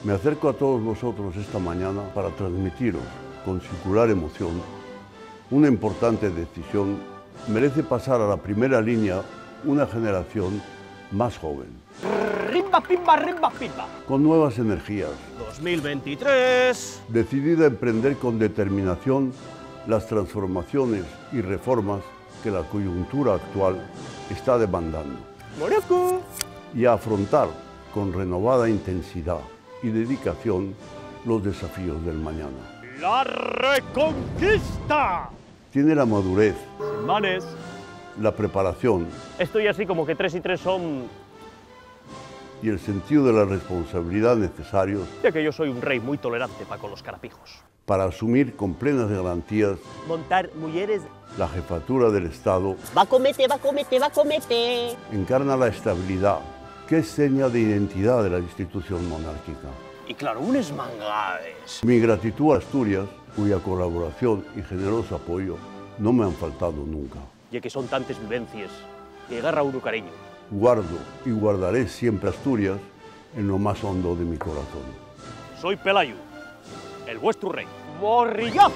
Me acerco a todos vosotros esta mañana para transmitiros, con singular emoción, una importante decisión. Merece pasar a la primera línea una generación más joven. ¡Rimba, pimba, rimba, pimba! Con nuevas energías. 2023. Decidida a emprender con determinación las transformaciones y reformas que la coyuntura actual está demandando. ¡Morisco! Y a afrontar con renovada intensidad y dedicación los desafíos del mañana. ¡La Reconquista! Tiene la madurez, Manes. la preparación Estoy así como que 3 y 3 son... y el sentido de la responsabilidad necesarios Ya que yo soy un rey muy tolerante para con los carapijos. para asumir con plenas garantías Montar mujeres... la jefatura del Estado. Va comete, va comete, va comete. Encarna la estabilidad, que es seña de identidad de la institución monárquica. Y claro, unes mangades. Mi gratitud a Asturias, cuya colaboración y generoso apoyo no me han faltado nunca. Ya que son tantas vivencias, que agarra uno cariño. Guardo y guardaré siempre Asturias en lo más hondo de mi corazón. Soy Pelayo, el vuestro rey. ¡Morrillazo!